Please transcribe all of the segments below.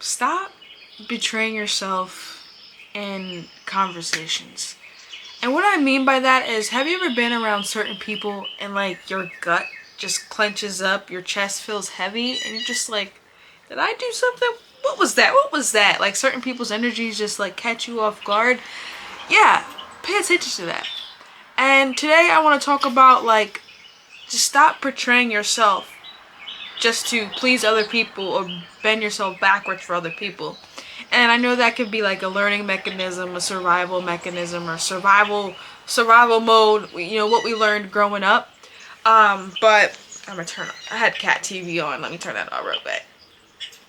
stop betraying yourself in conversations. And what I mean by that is, have you ever been around certain people and like your gut just clenches up, your chest feels heavy, and you're just like, did I do something? What was that? What was that? Like certain people's energies just like catch you off guard. Yeah, pay attention to that. And today I want to talk about like, just stop portraying yourself just to please other people or bend yourself backwards for other people. And I know that could be like a learning mechanism, a survival mechanism, or survival mode, you know, what we learned growing up. But I'm gonna I had cat TV on. Let me turn that off real quick.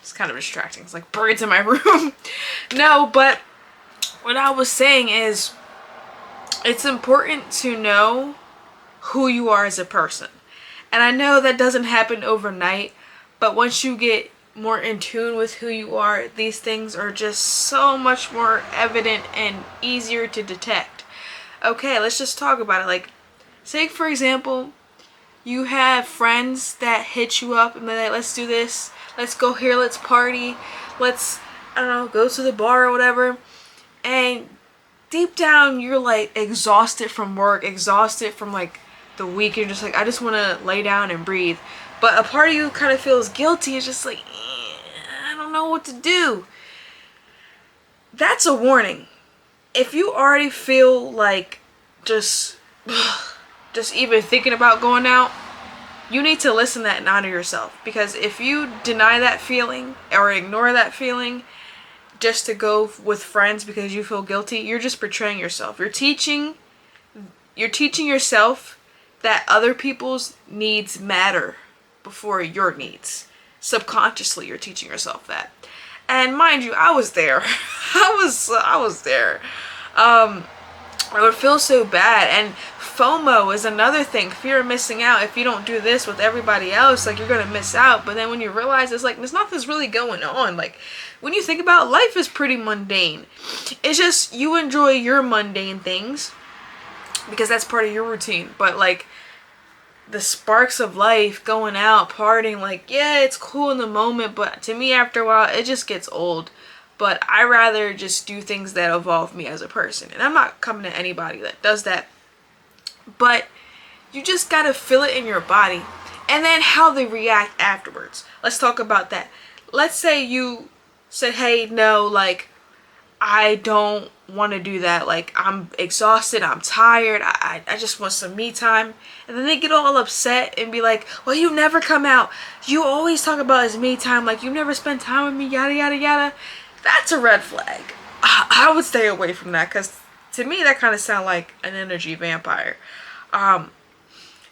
It's kind of distracting. It's like birds in my room. No, but what I was saying is, it's important to know who you are as a person. And I know that doesn't happen overnight, but once you get more in tune with who you are, these things are just so much more evident and easier to detect. Okay, let's just talk about it. Like, say for example, you have friends that hit you up and they're like, let's do this, let's go here, let's party, let's, I don't know, go to the bar or whatever. And deep down, you're like exhausted from work, exhausted from like the week. You're just like, I just want to lay down and breathe. But a part of you kind of feels guilty. It's just like, I don't know what to do. That's a warning. If you already feel like just even thinking about going out, you need to listen to that and honor yourself. Because if you deny that feeling or ignore that feeling just to go with friends because you feel guilty, you're just betraying yourself. You're teaching yourself that other people's needs matter before your needs. Subconsciously, you're teaching yourself that. And mind you, I was there. I was there. It would feel so bad. And FOMO is another thing. Fear of missing out. If you don't do this with everybody else, like, you're gonna miss out. But then when you realize it's like, there's nothing's really going on. Like, when you think about it, life is pretty mundane. It's just you enjoy your mundane things because that's part of your routine. But like, the sparks of life, going out, partying, like, yeah, it's cool in the moment, but to me, after a while, it just gets old. But I rather just do things that evolve me as a person. And I'm not coming to anybody that does that. But you just gotta feel it in your body. And then how they react afterwards. Let's talk about that. Let's say you said, hey, no, like, I don't want to do that. Like, I'm exhausted. I'm tired. I just want some me time. And then they get all upset and be like, well, you never come out. You always talk about his me time. Like, you never spend time with me, yada, yada, yada. That's a red flag. I would stay away from that because to me, that kind of sounds like an energy vampire. And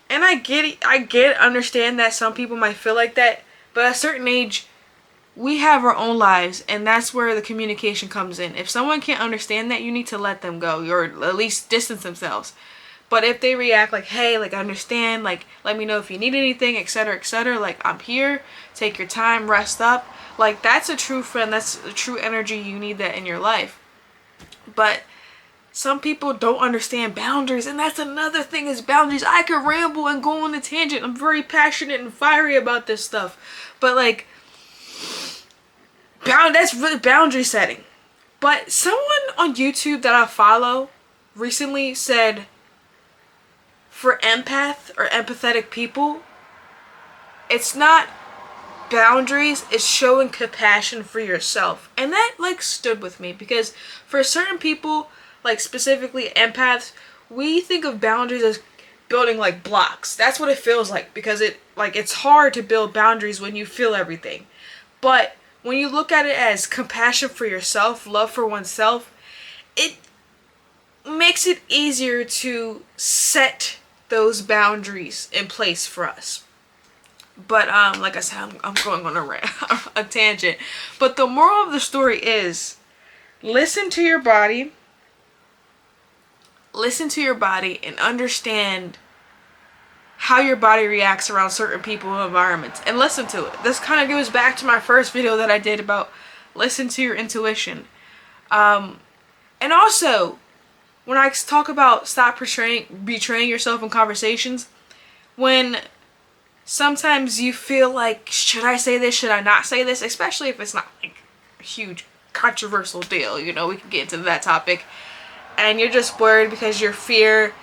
I understand that some people might feel like that. But at a certain age, we have our own lives, and that's where the communication comes in. If someone can't understand that, you need to let them go, or at least distance themselves. But if they react like, hey, like, I understand, like, let me know if you need anything, etc., like, I'm here, take your time, rest up, like, that's a true friend, that's a true energy. You need that in your life. But some people don't understand boundaries, and that's another thing, is boundaries. I could ramble and go on a tangent. I'm very passionate and fiery about this stuff, but like, that's really boundary setting. But someone on YouTube that I follow recently said, for empath or empathetic people, it's not boundaries, it's showing compassion for yourself. And that like stood with me, because for certain people, like specifically empaths, we think of boundaries as building like blocks. That's what it feels like, because it's hard to build boundaries when you feel everything. But when you look at it as compassion for yourself, love for oneself, it makes it easier to set those boundaries in place for us. But like I said, I'm going on a tangent. But the moral of the story is, listen to your body. Listen to your body and understand how your body reacts around certain people and environments, and listen to it. This kind of goes back to my first video that I did about listen to your intuition. And also, when I talk about stop betraying yourself in conversations, when sometimes you feel like, should I say this, should I not say this, especially if it's not like huge controversial deal, you know, we can get into that topic, and you're just worried because you fear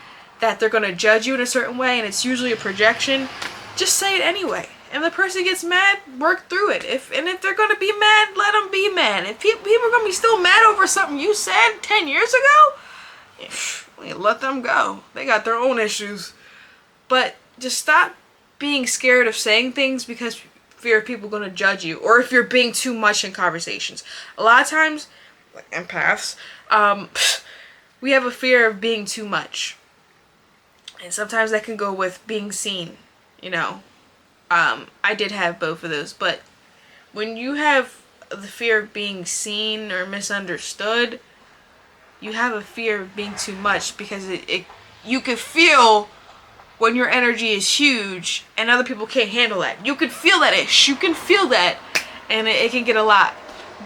that they're going to judge you in a certain way, and it's usually a projection, just say it anyway. If the person gets mad, work through it. If they're going to be mad, let them be mad. If people are going to be still mad over something you said 10 years ago, let them go. They got their own issues. But just stop being scared of saying things because fear of people going to judge you, or if you're being too much in conversations. A lot of times, like empaths, we have a fear of being too much. And sometimes that can go with being seen, you know. I did have both of those, but when you have the fear of being seen or misunderstood, you have a fear of being too much, because you could feel when your energy is huge and other people can't handle that. You could feel that ish. You can feel that, and it can get a lot.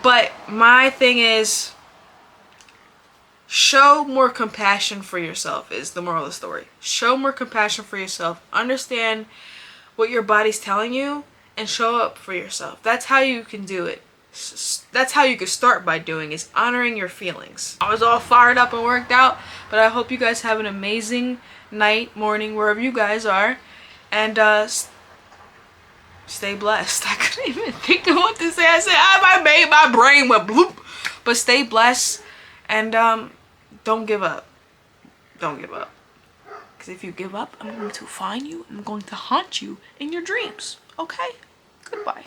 But my thing is, show more compassion for yourself is the moral of the story. Show more compassion for yourself. Understand what your body's telling you and show up for yourself. That's how you can do it. That's how you can start by doing, is honoring your feelings. I was all fired up and worked out, but I hope you guys have an amazing night, morning, wherever you guys are, and stay blessed. I couldn't even think of what to say. I said, my brain went bloop. But stay blessed, and don't give up. Don't give up. Because if you give up, I'm going to find you. I'm going to haunt you in your dreams. Okay? Goodbye.